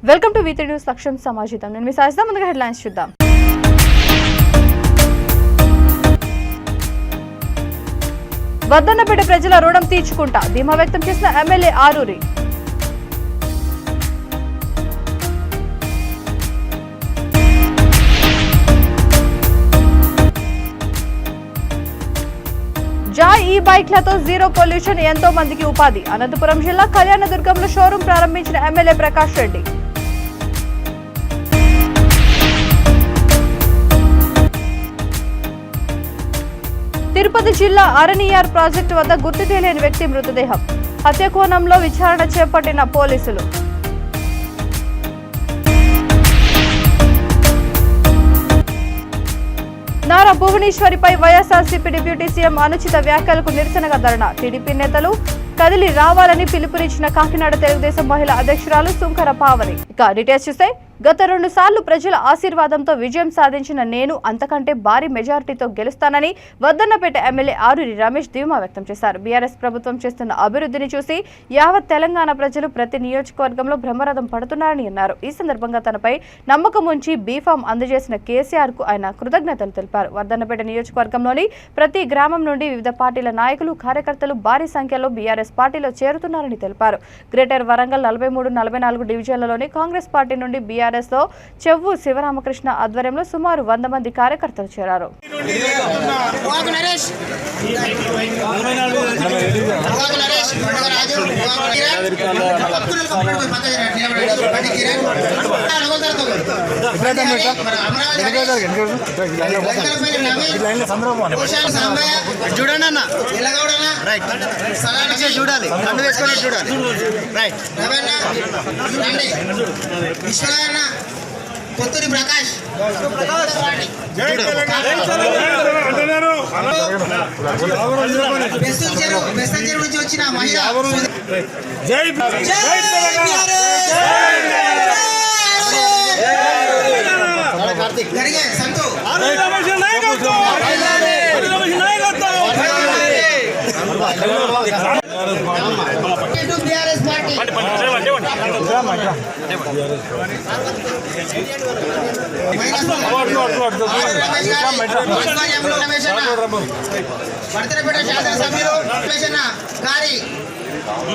Welcome to V3 news లక్ష్యం సమాజితం. నేను మీ సాయిస్తా. ముందుగా హెడ్లైన్స్ చూద్దాం. వద్దన్నపేట ప్రజల రుణం తీర్చుకుంటా ధీమా వ్యక్తం చేసిన ఎమ్మెల్యే ఆరూరి. జాయ్ ఈ బైక్లతో జీరో పొల్యూషన్, ఎంతో మందికి ఉపాధి. అనంతపురం జిల్లా కళ్యాణదుర్గంలో షోరూం ప్రారంభించిన ఎమ్మెల్యే ప్రకాష్ రెడ్డి. తిరుపతి జిల్లా అరణియార్ ప్రాజెక్టు వద్ద గుర్తు తెలియని వ్యక్తి మృతదేహం. హత్య కోణంలో విచారణ చేపట్టిన పోలీసులు. నారా భువనేశ్వరిపై వైఎస్ఆర్సీపీ డిప్యూటీ సీఎం అనుచిత వ్యాఖ్యలకు నిరసనగా ధర్నా. టీడీపీ నేతలు కదిలి రావాలని పిలుపునిచ్చిన కాకినాడ తెలుగుదేశం మహిళా అధ్యక్షురాలు సుంకర పావని. ఇక డీటెయిల్స్ చూస్తే, గత 2 సార్లు ప్రజల ఆశీర్వాదంతో విజయం సాధించిన నేను అంతకంటే భారీ మెజారిటీతో గెలుస్తానని వద్దన్నపేట ఎమ్మెల్యే ఆరూరి రమేష్ ధీమా వ్యక్తం చేశారు. బీఆర్ఎస్ ప్రభుత్వం చేస్తున్న అభివృద్ధిని చూసి యావత్ తెలంగాణ ప్రజలు ప్రతి నియోజకవర్గంలో బ్రహ్మరథం పడుతున్నారని అన్నారు. ఈ సందర్భంగా తనపై నమ్మకం ఉంచి బీఫామ్ అందజేసిన కేసీఆర్ కు ఆయన కృతజ్ఞతలు తెలిపారు. వద్దన్నపేట నియోజకవర్గంలోని ప్రతి గ్రామం నుండి వివిధ పార్టీల నాయకులు, కార్యకర్తలు భారీ సంఖ్యలో బీఆర్ఎస్ పార్టీలో చేరుతున్నారని తెలిపారు. గ్రేటర్ వరంగల్ 43, 44 డివిజన్లలోని కాంగ్రెస్ పార్టీ నుండి బీఆర్ఎస్ లో చెవ్వు శివరామకృష్ణ ఆధ్వర్యంలో సుమారు 100 మంది కార్యకర్తలు చేరారు. చూడాలి కొత్తూరి ప్రకాష్ బెస్తంచెరు నుంచి వచ్చిన మహిళ గడిగే సంతు బీఆర్ఎస్ పార్టీ భర్తరపేట శాసనసభ్యులు గారి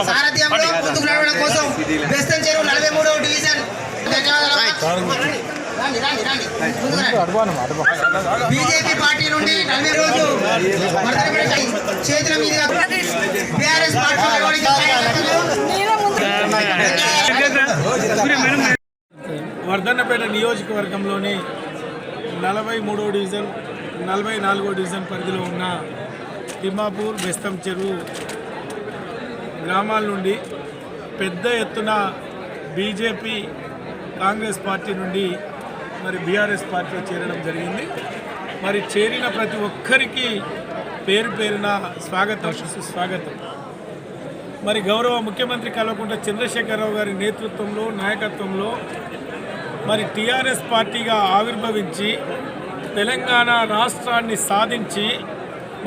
సారథ్యంలో ముందుకు నడవడం కోసం బెస్తంచెరు 43వ డివిజన్ బీజేపీ పార్టీ నుండి 40 రోజు భర్తరపేట చేతుల మీదుగా బీఆర్ఎస్ పార్టీ వర్ధన్నపేట నియోజకవర్గంలోని 43వ డివిజన్, 44వ డివిజన్ పరిధిలో ఉన్న తిమ్మాపూర్, బెస్తంచెరు గ్రామాల నుండి పెద్ద ఎత్తున బీజేపీ, కాంగ్రెస్ పార్టీ నుండి మరి బీఆర్ఎస్ పార్టీలో చేరడం జరిగింది. మరి చేరిన ప్రతి ఒక్కరికి పేరు పేరున స్వాగతం, సుస్వాగతం. మరి గౌరవ ముఖ్యమంత్రి కల్వకుంట్ల చంద్రశేఖరరావు గారి నేతృత్వంలో, నాయకత్వంలో మరి టీఆర్ఎస్ పార్టీగా ఆవిర్భవించి తెలంగాణ రాష్ట్రాన్ని సాధించి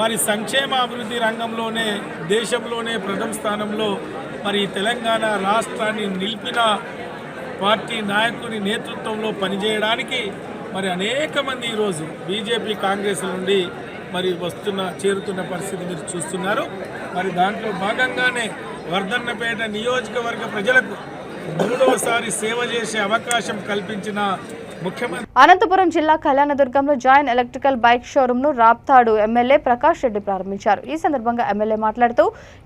మరి సంక్షేమ అభివృద్ధి రంగంలోనే దేశంలోనే ప్రథమ స్థానంలో మరి తెలంగాణ రాష్ట్రాన్ని నిలిపిన పార్టీ నాయకుని నేతృత్వంలో పనిచేయడానికి మరి అనేక మంది ఈరోజు బీజేపీ, కాంగ్రెస్ నుండి మరి చేరుతున్న పరిస్థితి మీరు చూస్తున్నారు. మరి దాంట్లో భాగంగానే వర్ధన్నపేట నియోజకవర్గ ప్రజలకు 3వసారి సేవ చేసే అవకాశం కల్పించిన ముఖ్యమంత్రి. అనంతపురం జిల్లా కళ్యాణదుర్గంలో జాయిన్ ఎలక్ట్రికల్ బైక్ షోరూమ్ ను రాప్తాడు ఎమ్మెల్యే ప్రకాష్ రెడ్డి ప్రారంభించారు. ఈ సందర్భంగా ఎమ్మెల్యే మాట్లాడుతూ,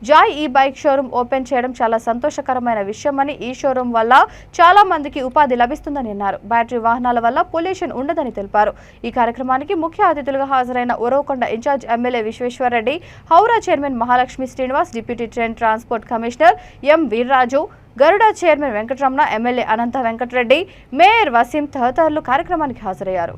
జాయ్ ఈ బైక్ షోరూమ్ ఓపెన్ చేయడం చాలా సంతోషకరమైన విషయమని, ఈ షోరూమ్ వల్ల చాలా మందికి ఉపాధి లభిస్తుందని అన్నారు. బ్యాటరీ వాహనాల వల్ల పొల్యూషన్ ఉండదని తెలిపారు. ఈ కార్యక్రమానికి ముఖ్య అతిథులుగా హాజరైన ఉరవకొండ ఇన్ఛార్జ్ ఎమ్మెల్యే విశ్వేశ్వరరెడ్డి, హౌరా chairman Mahalakshmi Srinivas, deputy transport commissioner M Veerraju, Garuda chairman Venkataramana, MLA Anantha Venkatareddy, mayor Waseem తదితరులు కార్యక్రమానికి హాజరయ్యారు.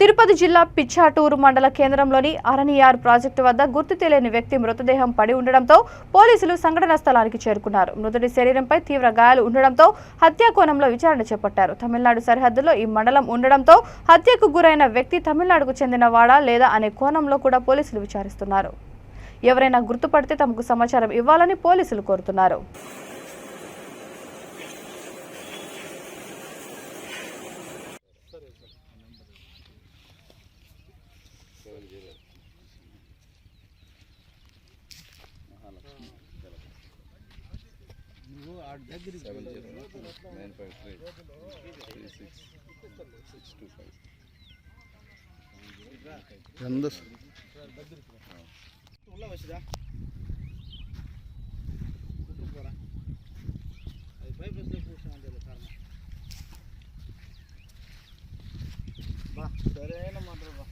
తిరుపతి జిల్లా పిచ్చాటూరు మండల కేంద్రంలోని అరణియార్ ప్రాజెక్టు వద్ద గుర్తు తెలియని వ్యక్తి మృతదేహం పడి ఉండడంతో పోలీసులు సంఘటనా స్థలానికి చేరుకున్నారు. మృతుడి శరీరంపై తీవ్ర గాయాలు ఉండడంతో హత్యా కోణంలో విచారణ చేపట్టారు. తమిళనాడు సరిహద్దులో ఈ మండలం ఉండడంతో హత్యకు గురైన వ్యక్తి తమిళనాడుకు చెందినవాడా లేదా అనే కోణంలో కూడా పోలీసులు విచారిస్తున్నారు. ఎవరైనా గుర్తుపడితే తమకు సమాచారం ఇవ్వాలని పోలీసులు కోరుతున్నారు. సరైన మాటలు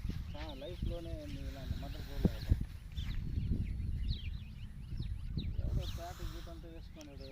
లైఫ్లోనే ఇలాంటి మాటలు పోలేదు. ఎవరో చాటు గీతంతా వేసుకున్నాడు.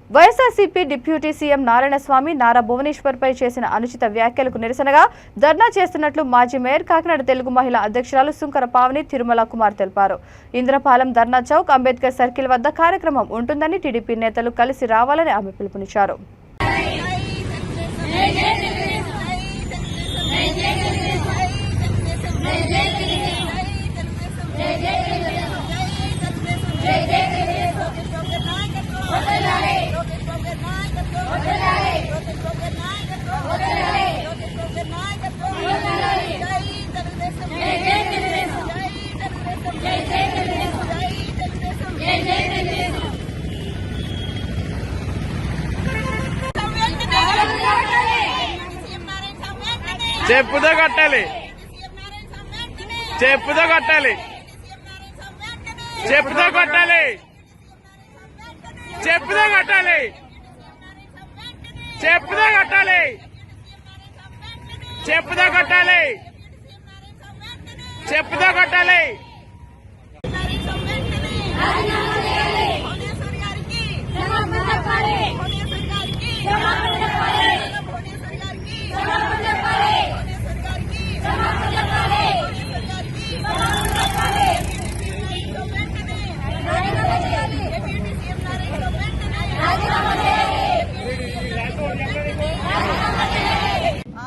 వైఎస్ఆర్సీపీ డిప్యూటీ సీఎం నారాయణస్వామి నారా భువనేశ్వర్పై చేసిన అనుచిత వ్యాఖ్యలకు నిరసనగా ధర్నా చేస్తున్నట్లు మాజీ మేయర్ కాకినాడ తెలుగు మహిళా అధ్యక్షురాలు సుంకర పావని తిరుమల కుమార్ తెలిపారు. ఇంద్రపాలెం ధర్నా చౌక్ అంబేద్కర్ సర్కిల్ వద్ద కార్యక్రమం ఉంటుందని టీడీపీ నేతలు కలిసి రావాలని ఆమె పిలుపునిచ్చారు. చెప్పుతో కట్టాలి, చెప్పుతో కట్టాలి, చెప్పుతో కట్టాలి, చెప్పుతో కట్టాలి, చెప్పుతో కట్టాలి, చెప్పుతో కట్టాలి, చెప్పుతో కట్టాలి.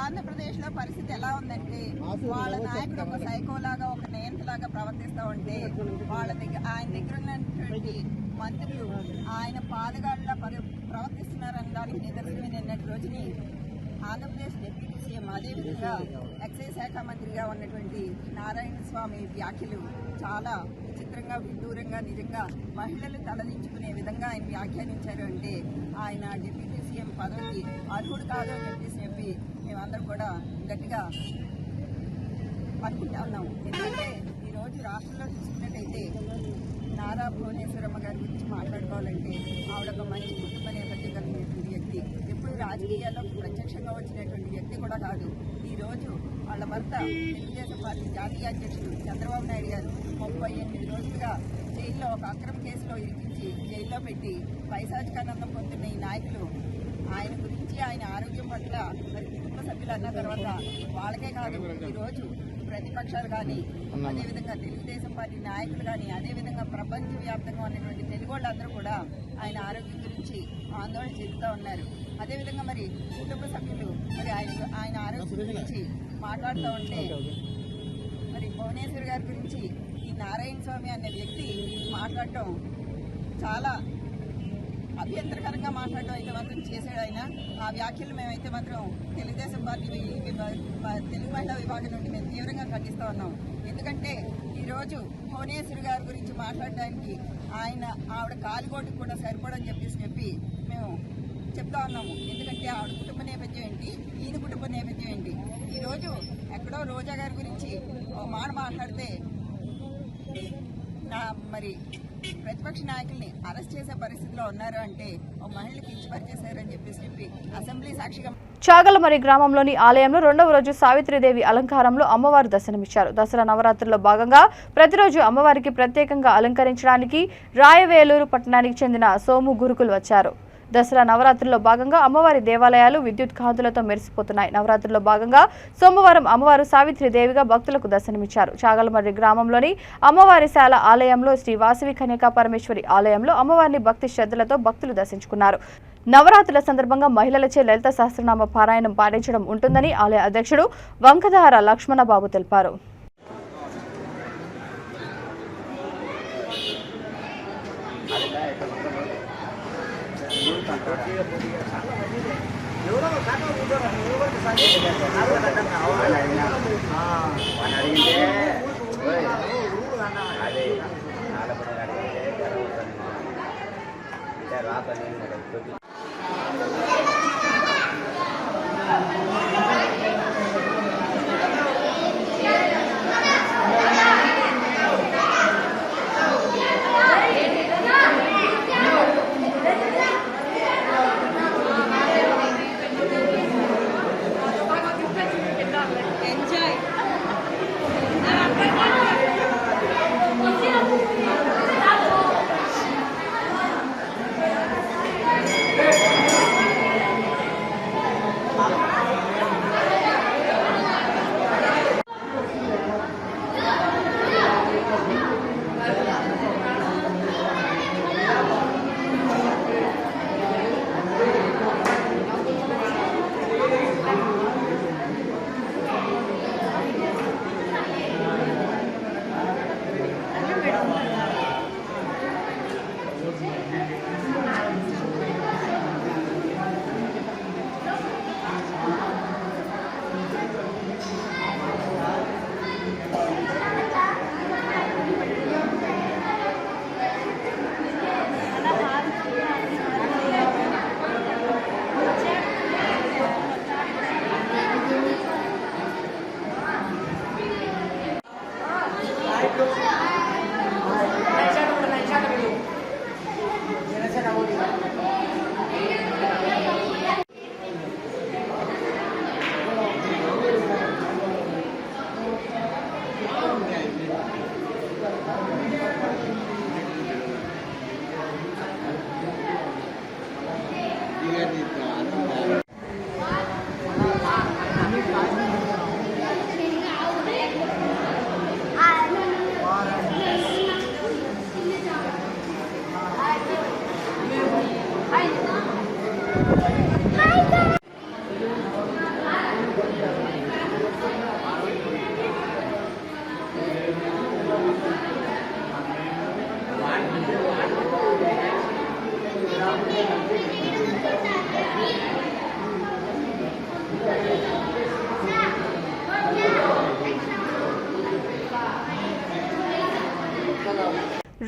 ఆంధ్రప్రదేశ్లో పరిస్థితి ఎలా ఉందంటే వాళ్ళ నాయకుడు ఒక సైకోలాగా ఒక నియంత్రలాగా ప్రవర్తిస్తూ ఉంటే వాళ్ళ దగ్గర ఆయన దగ్గర ఉన్నటువంటి మంత్రులు ఆయన పాదగాళ్ళ ప్రవర్తిస్తున్నారనడానికి నిదర్శనమే నిన్నటి రోజుని ఆంధ్రప్రదేశ్ డిప్యూటీ సీఎం అదేవిధంగా ఎక్సైజ్ శాఖ మంత్రిగా ఉన్నటువంటి నారాయణ స్వామి వ్యాఖ్యలు చాలా విచిత్రంగా విడ్డూరంగా నిజంగా మహిళలు తలదించుకునే విధంగా ఆయన వ్యాఖ్యానించారు. అంటే ఆయన డిప్యూటీ సీఎం పదవికి అర్హుడు కాదు అని చెప్పి మేమందరం కూడా గట్టిగా అనుకుంటా ఉన్నాము. ఎందుకంటే ఈరోజు రాష్ట్రంలో చూసుకున్నట్టయితే నారా భువనేశ్వరమ్మ గారి గురించి మాట్లాడుకోవాలంటే ఆవిడ ఒక మంచి కుటుంబ నేపథ్యం కలిగినటువంటి వ్యక్తి, ఎప్పుడు రాజకీయాల్లో ప్రత్యక్షంగా వచ్చినటువంటి వ్యక్తి కూడా కాదు. ఈరోజు వాళ్ళ భర్త తెలుగుదేశం పార్టీ జాతీయ అధ్యక్షుడు చంద్రబాబు నాయుడు గారు 38 రోజులుగా జైల్లో ఒక అక్రమ కేసులో ఇరికించి జైల్లో పెట్టి పైశాచికానందం పొందుతున్న ఈ నాయకులు ఆయన గురించి ఆయన ఆరోగ్యం పట్ల మరి కుటుంబ సభ్యులు అన్న తర్వాత వాళ్ళకే కాదు ఈరోజు ప్రతిపక్షాలు కానీ అదేవిధంగా తెలుగుదేశం పార్టీ నాయకులు కానీ అదేవిధంగా ప్రపంచవ్యాప్తంగా ఉన్నటువంటి తెలుగు వాళ్ళందరూ కూడా ఆయన ఆరోగ్యం గురించి ఆందోళన చెందుతూ ఉన్నారు. అదేవిధంగా మరి కుటుంబ సభ్యులు మరి ఆయన ఆరోగ్యం గురించి మాట్లాడుతూ ఉంటే మరి భువనేశ్వర్ గారి గురించి ఈ నారాయణ స్వామి అనే వ్యక్తి మాట్లాడటం చాలా అభ్యంతరకరంగా మాట్లాడడం అయితే మాత్రం చేశాడు ఆయన. ఆ వ్యాఖ్యలు మేమైతే మాత్రం తెలుగుదేశం పార్టీ తెలుగు మహిళా విభాగం నుండి మేము తీవ్రంగా ఖండిస్తూ ఉన్నాం. ఎందుకంటే ఈరోజు భువనేశ్వర్ గారి గురించి మాట్లాడడానికి ఆవిడ కాలిగోటికి కూడా సరిపడని చెప్పి చెప్తా ఉన్నాము. ఎందుకంటే ఆవిడ కుటుంబ నేపథ్యం ఏంటి, ఈయన కుటుంబ నేపథ్యం ఏంటి. ఈరోజు ఎక్కడో రోజా గారి గురించి మాట్లాడితే మరి ప్రతిపక్ష నాయకుల్ని అరెస్ట్ చేసే పరిస్థితిలో ఉన్నారు అంటే ఒక మహిళలు కించపరిచేశారని చెప్పి అసెంబ్లీ సాక్షిగా చాగలమరి గ్రామంలోని ఆలయంలో 2వ రోజు సావిత్రీదేవి అలంకారంలో అమ్మవారు దర్శనమిచ్చారు. దసరా నవరాత్రుల్లో భాగంగా ప్రతిరోజు అమ్మవారికి ప్రత్యేకంగా అలంకరించడానికి రాయవేలూరు పట్టణానికి చెందిన సోము గురుకులు వచ్చారు. దసరా నవరాత్రుల్లో భాగంగా అమ్మవారి దేవాలయాలు విద్యుత్ కాంతులతో మెరిసిపోతున్నాయి. నవరాత్రుల్లో భాగంగా సోమవారం అమ్మవారు సావిత్రీదేవిగా భక్తులకు దర్శనమిచ్చారు. చాగలమర్రి గ్రామంలోని అమ్మవారి శాల ఆలయంలో శ్రీ వాసవి కన్యకా పరమేశ్వరి ఆలయంలో అమ్మవారిని భక్తి శ్రద్ధలతో భక్తులు దర్శించుకున్నారు. నవరాత్రుల సందర్భంగా మహిళలచే లలిత సహస్రనామ పారాయణం పాటించడం ఉంటుందని ఆలయ అధ్యక్షుడు వంకధార లక్ష్మణబాబు తెలిపారు.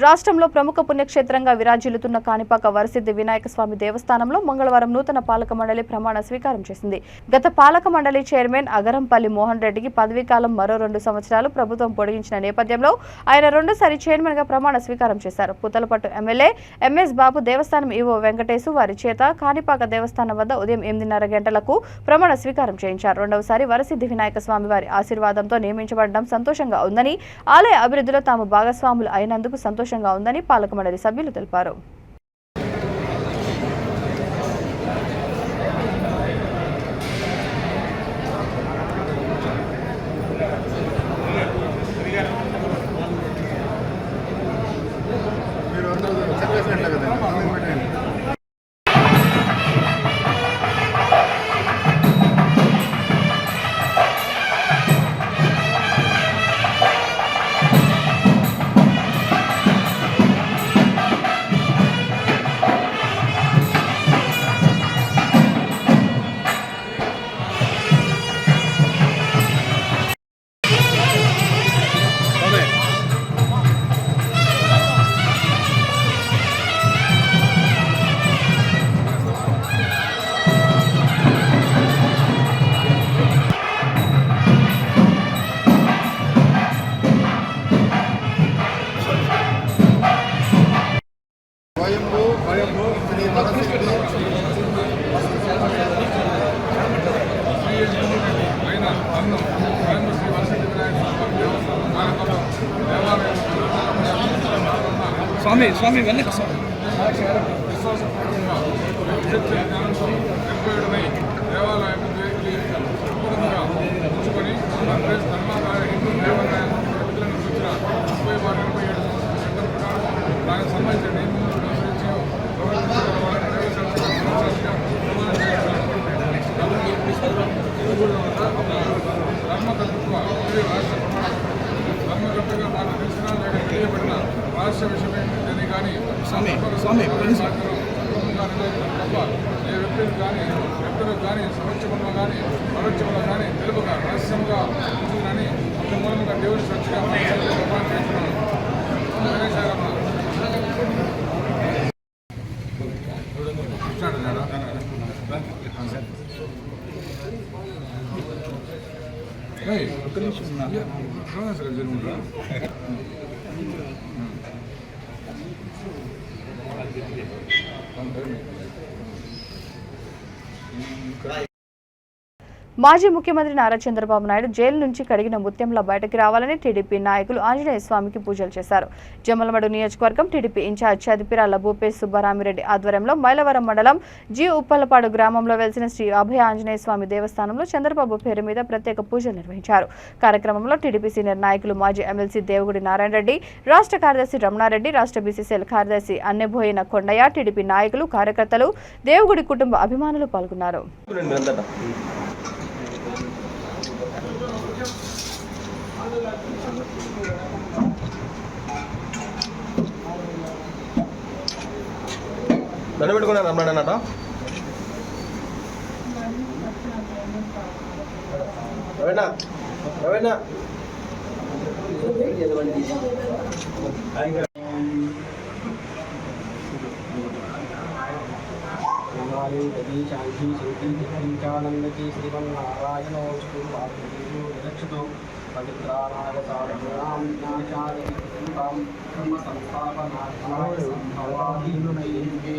రాష్ట్రంలో ప్రముఖ పుణ్యక్షేత్రంగా విరాజిల్లుతున్న కాణిపాక వరసిద్ధి వినాయక స్వామి దేవస్థానంలో మంగళవారం నూతన పాలక మండలి ప్రమాణ స్వీకారం చేసింది. గత పాలక మండలి చైర్మన్ అగరంపల్లి మోహన్ రెడ్డికి పదవీకాలం మరో 2 సంవత్సరాలు ప్రభుత్వం పొడిగించిన నేపథ్యంలో ఆయన రెండోసారి చైర్మన్ గా ప్రమాణ స్వీకారం చేశారు. పుతలపట్టు ఎమ్మెల్యే ఎంఎస్ బాబు దేవస్థానం ఈవో వెంకటేశు వారి చేత కాణిపాక దేవస్థానం వద్ద ఉదయం 8:30 గంటలకు ప్రమాణ స్వీకారం చేయించారు. రెండవసారి వరసిద్ధి వినాయక స్వామి వారి ఆశీర్వాదంతో నియమించబడడం సంతోషంగా ఉందని, ఆలయ అభివృద్ధిలో తాము భాగస్వాములు అయినందుకు సంతోషంగా ఉందని పాలక మండలి సభ్యులు తెలిపారు. స్వామి వెనక్కి స్వామి దేవాలయం ఉంచుకొని ఆంధ్రప్రదేశ్ ధర్మాదాయ హిందూ దేవాలయాలను వచ్చిన 37 చట్టం ప్రకారం దానికి సంబంధించిన నియమాలను అనుసరించి ధర్మకర్తృత్వ రాష్ట్ర ధర్మకర్తగా నాకు తెలిసిన లేదా తెలియబడిన రాష్ట్ర విషయమేంటని కానీ తప్ప ఏ వ్యక్తులకు కానీ సమక్షంలో కానీ పరోక్షంలో కానీ తెలుపుగా రహస్యంగా ఉంటుందని అందు మూలంగా దేవుని సాక్షిగా చేస్తున్నాను. ఒక్క నిమిషం జరుగుతుందా మాజీ ముఖ్యమంత్రి నారా చంద్రబాబు నాయుడు జైలు నుంచి కడిగిన ముత్యంలా బయటకు రావాలని టీడీపీ నాయకులు ఆంజనేయ స్వామికి పూజలు చేశారు. జమ్మలమడు నియోజకవర్గం టీడీపీ ఇన్ఛార్జ్ చదిపిరాల భూపేశ్ సుబ్బరామిరెడ్డి ఆధ్వర్యంలో మైలవరం మండలం జి ఉప్పలపాడు గ్రామంలో వెలిసిన శ్రీ అభయ ఆంజనేయ స్వామి దేవస్థానంలో చంద్రబాబు పేరు మీద ప్రత్యేక పూజలు నిర్వహించారు. కార్యక్రమంలో టీడీపీ సీనియర్ నాయకులు మాజీ ఎమ్మెల్సీ దేవుగుడి నారాయణ రెడ్డి, రాష్ట్ర కార్యదర్శి రమణారెడ్డి, రాష్ట్ర బీసీసీఎల్ కార్యదర్శి అన్నెబోయిన కొండయ్య, టీడీపీ నాయకులు, కార్యకర్తలు, దేవుగుడి కుటుంబ అభిమానులు పాల్గొన్నారు. దండ పెట్టుకున్నాను అన్నాడన్నట. శాంతి శ్రీమన్నారాయణోస్తు రక్షతో పవిత్రానాగతాం ధర్మ సంస్థాపనార్థాయ సంభవాదీనునైకే.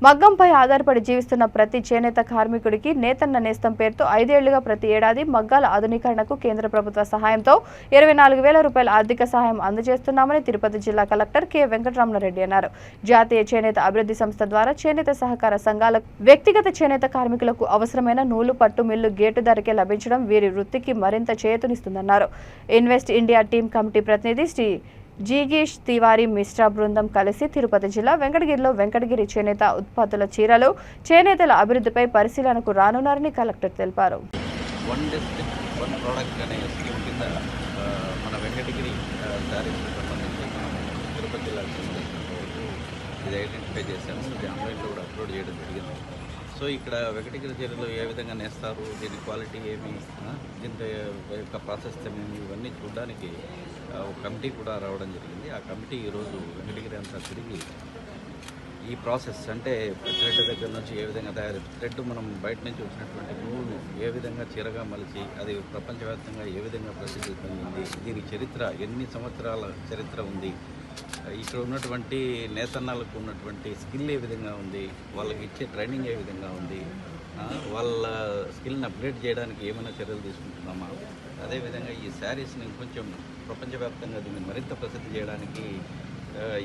మగ్గంపై ఆధారపడి జీవిస్తున్న ప్రతి చేనేత కార్మికుడికి నేతన్న నేస్తం పేరుతో 5 ఏళ్లుగా ప్రతి ఏడాది మగ్గాల ఆధునీకరణకు కేంద్ర ప్రభుత్వ సహాయంతో 24,000 రూపాయల ఆర్థిక సహాయం అందజేస్తున్నామని తిరుపతి జిల్లా కలెక్టర్ కె వెంకటరమణారెడ్డి అన్నారు. జాతీయ చేనేత అభివృద్ధి సంస్థ ద్వారా చేనేత సహకార సంఘాలకు వ్యక్తిగత చేనేత కార్మికులకు అవసరమైన నూలు పట్టు మిల్లు గేటు ధరకే లభించడం వీరి వృత్తికి మరింత చేయూతనిస్తుందన్నారు. ఇన్వెస్ట్ ఇండియా టీం కమిటీ ప్రతినిధి శ్రీ జీగీష్ తివారీ మిశ్రా బృందం కలిసి తిరుపతి జిల్లా వెంకటగిరిలో వెంకటగిరి చేనేత ఉత్పత్తుల చీరలు, చేనేతల అభివృద్ధిపై పరిశీలనకు రానున్నారని కలెక్టర్ తెలిపారు. వన్ డిస్ట్రిక్ట్ వన్ ప్రోడక్ట్ అనే స్కీమ్ కింద మన వెంకటగిరి శారీస్కి సంబంధించి మనం తిరుపతి జిల్లాకు సంబంధించినంత వరకు ఇది ఐడెంటిఫై చేశాము. ఇది ఆన్లైన్లో కూడా అప్లోడ్ చేయడం జరిగింది. సో ఇక్కడ వెంకటగిరి చీరలు ఏ విధంగా నేస్తారు, దీని క్వాలిటీ ఏమి, దీంతో యొక్క ప్రాసెస్ ఏమి, ఇవన్నీ చూడడానికి ఒక కమిటీ కూడా రావడం జరిగింది. ఆ కమిటీ ఈరోజు వెంకటగిరి అంతా తిరిగి ఈ ప్రాసెస్ అంటే థ్రెడ్ దగ్గర నుంచి ఏ విధంగా థ్రెడ్ మనం బయట నుంచి వచ్చినటువంటి నూలు ఏ విధంగా చీరగా మలిచి అది ప్రపంచవ్యాప్తంగా ఏ విధంగా ప్రసిద్ధి పొందింది, దీని చరిత్ర ఎన్ని సంవత్సరాల చరిత్ర ఉంది, ఇక్కడ ఉన్నటువంటి నేతన్నాలకు ఉన్నటువంటి స్కిల్ ఏ విధంగా ఉంది, వాళ్ళకి ఇచ్చే ట్రైనింగ్ ఏ విధంగా ఉంది, వాళ్ళ స్కిల్ని అప్గ్రేడ్ చేయడానికి ఏమైనా చర్యలు తీసుకుంటున్నామా, అదేవిధంగా ఈ శారీస్ని కొంచెం ప్రపంచవ్యాప్తంగా దీన్ని మరింత ప్రసిద్ధి చేయడానికి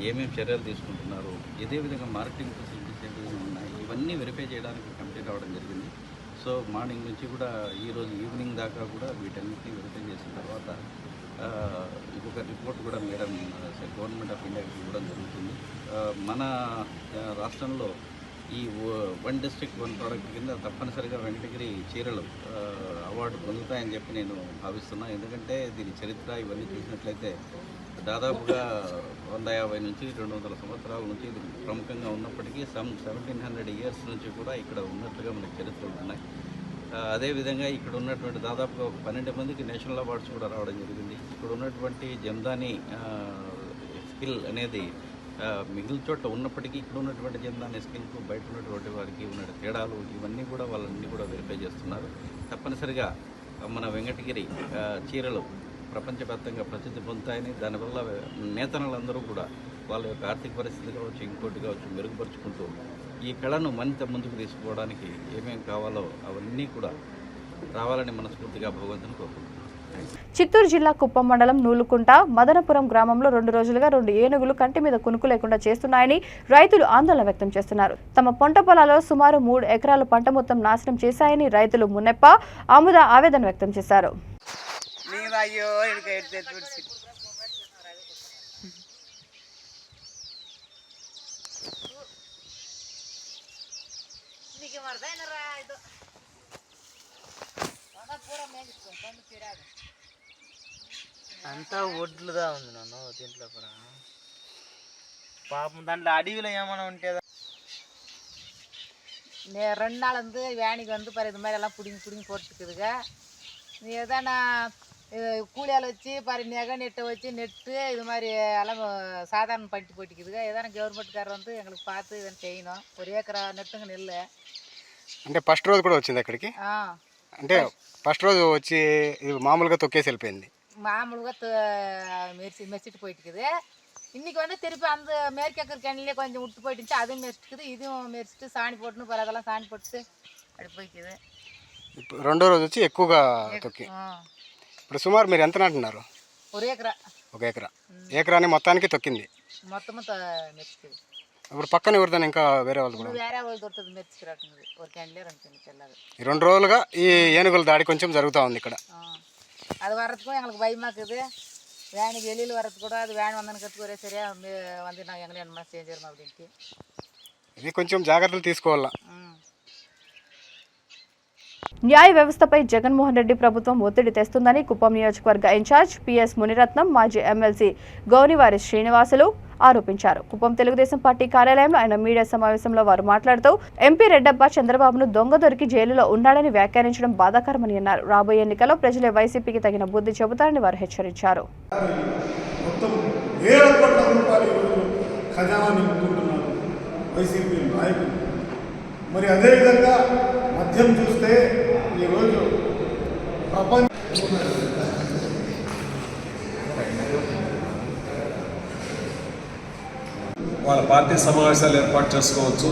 ఏమేమి చర్యలు తీసుకుంటున్నారు, ఇదే విధంగా మార్కెటింగ్ ఫెసిలిటీస్ ఏ విధంగా ఉన్నాయి, ఇవన్నీ వెరిఫై చేయడానికి కమిటీ రావడం జరిగింది. సో మార్నింగ్ నుంచి కూడా ఈరోజు ఈవినింగ్ దాకా కూడా వీటన్నిటిని వెరిఫై చేసిన తర్వాత ఇంకొక రిపోర్ట్ కూడా మేడం గవర్నమెంట్ ఆఫ్ ఇండియాకి ఇవ్వడం జరుగుతుంది. మన రాష్ట్రంలో ఈ వన్ డిస్ట్రిక్ట్ వన్ ప్రోడక్ట్ కింద తప్పనిసరిగా వెంకటగిరి చీరలు అవార్డు పొందుతాయని చెప్పి నేను భావిస్తున్నాను. ఎందుకంటే దీని చరిత్ర ఇవన్నీ చూసినట్లయితే దాదాపుగా 150 నుంచి 200 సంవత్సరాల నుంచి ఇది ప్రముఖంగా ఉన్నప్పటికీ 1700 ఇయర్స్ నుంచి కూడా ఇక్కడ ఉన్నట్లుగా మనకి చరిత్రలు ఉన్నాయి. అదేవిధంగా ఇక్కడ ఉన్నటువంటి దాదాపుగా 12 మందికి నేషనల్ అవార్డ్స్ కూడా రావడం జరిగింది. ఇక్కడ ఉన్నటువంటి జందాని స్కిల్ అనేది మిగిలిన చోట్ల ఉన్నప్పటికీ ఇక్కడ ఉన్నటువంటి జందాని స్కిల్కు బయట ఉన్నటువంటి వారికి ఉన్న తేడాలు ఇవన్నీ కూడా వాళ్ళన్నీ కూడా వెరిఫై చేస్తున్నారు. తప్పనిసరిగా మన వెంకటగిరి చీరలు ప్రపంచవ్యాప్తంగా ప్రసిద్ధి పొందుతాయని, దానివల్ల నేతనులందరూ కూడా వాళ్ళ యొక్క ఆర్థిక పరిస్థితి కావచ్చు, ఇంకోటి కావచ్చు మెరుగుపరుచుకుంటూ ఈ కళను మరింత ముందుకు తీసుకోవడానికి ఏమేమి కావాలో అవన్నీ కూడా రావాలని మనస్ఫూర్తిగా భగవంతుని కోరుకుంటున్నాను. చిత్తూరు జిల్లా కుప్పం మండలం నూలుకుంట మదనపురం గ్రామంలో 2 రోజులుగా 2 ఏనుగులు కంటి మీద కునుకు లేకుండా చేస్తున్నాయని రైతులు ఆందోళన వ్యక్తం చేస్తున్నారు. తమ పంట పొలాల్లో సుమారు 3 ఎకరాల పంట మొత్తం నాశనం చేశాయని రైతులు మున్నెప్ప ఆముద ఆవేదన వ్యక్తం చేశారు. అంతా ఒడ్లుగా ఉంది నన్ను దీంట్లో కూడా పాపం దాంట్లో అడవిలో ఏమైనా ఉంటేదా 2 நாள் வந்து வேணிக்கு வந்து பாரு இது மாதிரி எல்லாம் பிடிங்கி போட்டுக்குதுங்க. நீ எதானா கூலியால் வச்சு பாரு நெட்டை வச்சு நெட்டு இது மாதிரி எல்லாம் சாதாரண பண்ணிட்டு போட்டுக்குதுங்க. எதான గవర్నమెంట్కారు வந்து எங்களுக்கு பார்த்து இதனை செய்யணும். 1 ఏకరా నెట్టుగా నెల్లు అంటే ఫస్ట్ రోజు కూడా వచ్చింది అక్కడికి. అంటే ఫస్ట్ రోజు వచ్చి మామూలుగా తొక్కేసి వెళ్ళిపోయింది. మామూలుగా మెరిచిட்டு போயிட்டுக்குது. இன்னைக்கு வந்து திருப்பி அந்த மேற்கேக்கர் கிணலே கொஞ்சம் விட்டு போயிட்டுச்சு, அதுவும் மெரிச்சிட்டுக்குது, இதுவும் மெரிச்சிட்டு சாணி போட்டுன்னு பாரு அதெல்லாம் சாணி போட்டு அப்படி போய்க்குது. ఇప్పుడు రెండో రోజు వచ్చి ఎక్కువగా తొక్కి. ఇప్పుడు సుమారు మీరు ఎంత నాటున్నారు? 1 ఏకరా. 1 ఎకరా. ఎకరాన్ని మొత్తానికి తొక్కింది. మొత్తం మెరిచిக்குது. ఇప్పుడు పక్కన ఎవరిదైనా ఇంకా వేరే వాళ్ళు కూడా? వేరే వాళ్ళు దొరుకుతుంది మెరిచిరాటుంది. 1 క్యాన్లే 2 క్యాన్లు తెల్లది. ఈ 2 రోజులుగా ఈ ఏనుగుల దాడి కొంచెం జరుగుతూ ఉంది ఇక్కడ. அது வரதுக்கும் எங்களுக்கு பயமாக்குது. வேனுக்கு வெளியில் வரது கூட அது வேன் வந்தனு கற்றுக்கு ஒரே சரியாக வந்து நான் எங்களை என்ன செஞ்சிடணும் அப்படின்ட்டு ఇది కొంచెం జాగ్రత్తలు తీసుకోవాలా. న్యాయ వ్యవస్థపై జగన్మోహన్ రెడ్డి ప్రభుత్వం ఒత్తిడి తెస్తుందని కుప్పం నియోజకవర్గ ఇన్ఛార్జ్ పిఎస్ మునిరత్నం మాజీ ఎమ్మెల్సీ గౌనివారి శ్రీనివాసులు ఆరోపించారు. కుప్పం తెలుగుదేశం పార్టీ కార్యాలయంలో ఆయన మీడియా సమావేశంలో వారు మాట్లాడుతూ ఎంపీ రెడ్డప్ప చంద్రబాబును దొంగ దొరికి జైలులో ఉన్నాడని వ్యాఖ్యానించడం బాధాకరమని అన్నారు. రాబోయే ఎన్నికల్లో ప్రజలే వైసీపీకి తగిన బుద్ధి చెబుతారని వారు హెచ్చరించారు. మరి అదేవిధంగా మద్యం చూస్తే ఈరోజు వాళ్ళ పార్టీ సమావేశాలు ఏర్పాటు చేసుకోవచ్చు.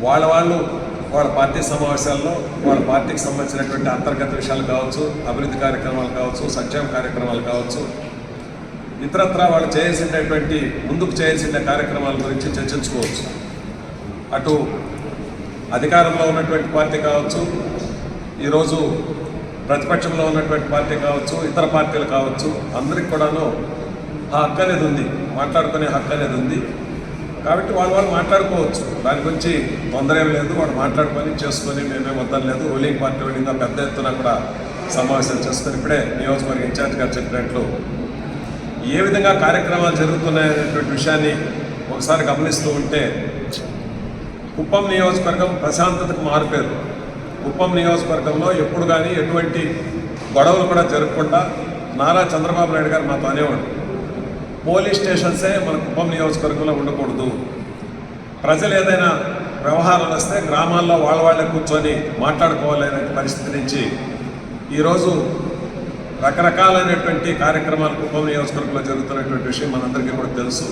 వాళ్ళ పార్టీ సమావేశాల్లో వాళ్ళ పార్టీకి సంబంధించినటువంటి అంతర్గత విషయాలు కావచ్చు, అభివృద్ధి కార్యక్రమాలు కావచ్చు, సంక్షేమ కార్యక్రమాలు కావచ్చు, ఇతరత్రా వాళ్ళు చేయాల్సినటువంటి ముందుకు చేయాల్సిన కార్యక్రమాల గురించి చర్చించుకోవచ్చు. అటు అధికారంలో ఉన్నటువంటి పార్టీ కావచ్చు, ఈరోజు ప్రతిపక్షంలో ఉన్నటువంటి పార్టీ కావచ్చు, ఇతర పార్టీలు కావచ్చు, అందరికి కూడాను ఆ హక్కు అనేది ఉంది, మాట్లాడుకునే హక్కు అనేది ఉంది. కాబట్టి వాళ్ళు మాట్లాడుకోవచ్చు, దాని గురించి తొందర ఏం లేదు. వాళ్ళు మాట్లాడుకొని చేసుకొని మేమే వద్దని లేదు. రూలింగ్ పార్టీ వాళ్ళు ఇంకా పెద్ద ఎత్తున కూడా సమావేశాలు చేసుకొని ఇప్పుడే నియోజకవర్గ ఇన్ఛార్జ్ గారు చెప్పినట్లు ఏ విధంగా కార్యక్రమాలు జరుగుతున్నాయనేటువంటి విషయాన్ని ఒకసారి గమనిస్తూ ఉంటే కుప్పం నియోజకవర్గం ప్రశాంతతకు మారిపోయారు. కుప్పం నియోజకవర్గంలో ఎప్పుడు కానీ ఎటువంటి గొడవలు కూడా జరగకుండా నారా చంద్రబాబు నాయుడు గారు మాతో అనేవాడు, పోలీస్ స్టేషన్సే మన కుప్పం నియోజకవర్గంలో ఉండకూడదు. ప్రజలు ఏదైనా వ్యవహారాలు వస్తే గ్రామాల్లో వాళ్ళే కూర్చొని మాట్లాడుకోవాలనే పరిస్థితి నుంచి ఈరోజు రకరకాలైనటువంటి కార్యక్రమాలు కుప్పం నియోజకవర్గంలో జరుగుతున్నటువంటి విషయం మనందరికీ కూడా తెలుసు.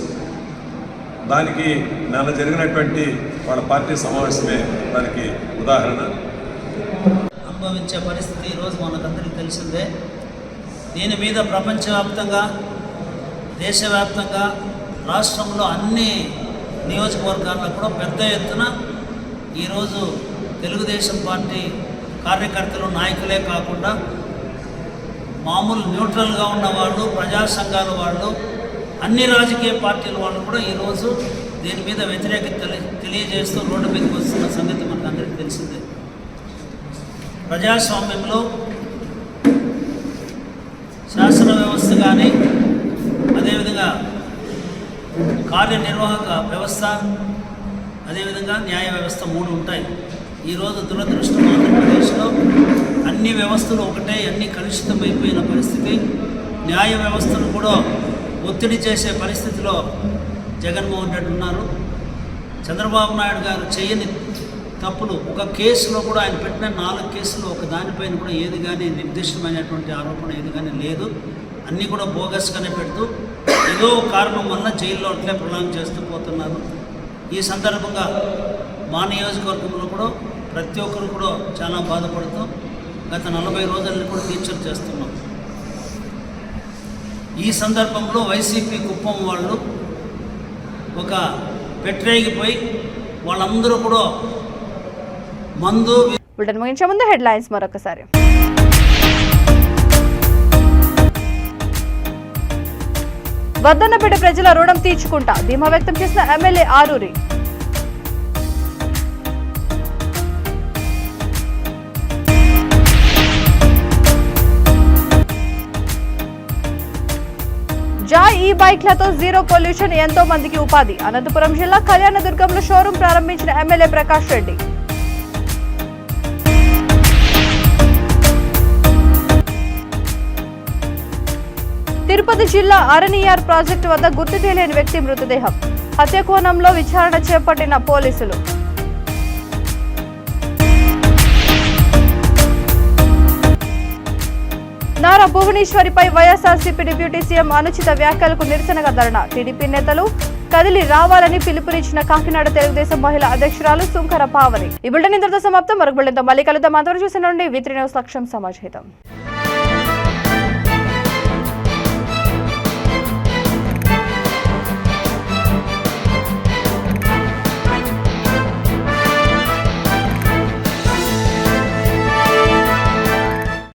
దానికి నిన్న జరిగినటువంటి వాళ్ళ పార్టీ సమావేశమే దానికి ఉదాహరణ. అనుభవించే పరిస్థితి ఈరోజు మనకందరికీ తెలిసిందే. దీని మీద ప్రపంచవ్యాప్తంగా, దేశవ్యాప్తంగా, రాష్ట్రంలో అన్ని నియోజకవర్గాల్లో కూడా పెద్ద ఎత్తున ఈరోజు తెలుగుదేశం పార్టీ కార్యకర్తలు, నాయకులే కాకుండా మామూలు న్యూట్రల్గా ఉన్న వాళ్ళు, ప్రజా సంఘాల వాళ్ళు, అన్ని రాజకీయ పార్టీల వాళ్ళు కూడా ఈరోజు దీని మీద వ్యతిరేకత తెలియజేస్తూ రోడ్డు మీదకి వస్తున్న సంగతి మనకు అందరికీ తెలిసిందే. ప్రజాస్వామ్యంలో శాసన వ్యవస్థ కానీ అదేవిధంగా కార్యనిర్వాహక వ్యవస్థ అదేవిధంగా న్యాయ వ్యవస్థ 3 ఉంటాయి. ఈరోజు దురదృష్టం ఆంధ్రప్రదేశ్లో అన్ని వ్యవస్థలు ఒకటే, అన్ని కలుషితమైపోయిన పరిస్థితి. న్యాయ వ్యవస్థను కూడా ఒత్తిడి చేసే పరిస్థితిలో జగన్మోహన్ రెడ్డి ఉన్నారు. చంద్రబాబు నాయుడు గారు చేయని తప్పులు ఒక కేసులో కూడా ఆయన పెట్టిన 4 కేసులు ఒక దానిపైన కూడా ఏది కానీ నిర్దిష్టమైనటువంటి ఆరోపణ ఏది కానీ లేదు. అన్నీ కూడా బోగస్గానే పెడుతూ ఏదో కారణం వల్ల జైల్లో అట్లే ప్రొలాంగ్ చేస్తూ పోతున్నారు. ఈ సందర్భంగా మా నియోజకవర్గంలో కూడా ప్రతి ఒక్కరు కూడా చాలా బాధపడుతూ గత 40 రోజులను కూడా టీచర్ చేస్తున్నాం. ఈ సందర్భంలో వైసీపీ కుప్పం వాళ్ళు ఒక పెట్టరేగిపోయి వాళ్ళందరూ కూడా మందు. బులెటిన్ ముగించే ముందు హెడ్లైన్స్ మరొకసారి. వద్దన్నపేట ప్రజల రుణం తీర్చుకుంటా ధీమా వ్యక్తం చేసిన ఎమ్మెల్యే ఆరూరి. జాయ్ ఈ బైక్లతో జీరో పొల్యూషన్, ఎంతో మందికి ఉపాధి. అనంతపురం జిల్లా కళ్యాణదుర్గంలో షోరూం ప్రారంభించిన ఎమ్మెల్యే ప్రకాష్ రెడ్డి. తిరుపతి జిల్లా అరణియార్ ప్రాజెక్టు వద్ద గుర్తు తెలియని వ్యక్తి మృతదేహం. హత్య కోణంలో విచారణ చేపట్టిన పోలీసులు. నారా భువనేశ్వరిపై వైఎస్ఆర్సీపీ డిప్యూటీ సీఎం అనుచిత వ్యాఖ్యలకు నిరసనగా ధర్నా. టీడీపీ నేతలు కదిలి రావాలని పిలుపునిచ్చిన కాకినాడ తెలుగుదేశం మహిళా అధ్యక్షురాలు సుంకర పావని. ఈ బులెటిన్ ఇంతటితో సమాప్తం. మరొక బులెటిన్తో మళ్ళీ కలుద్దాం. అందరూ చూసిన నుండి V3 న్యూస్ లక్ష్యం సమాజహితం.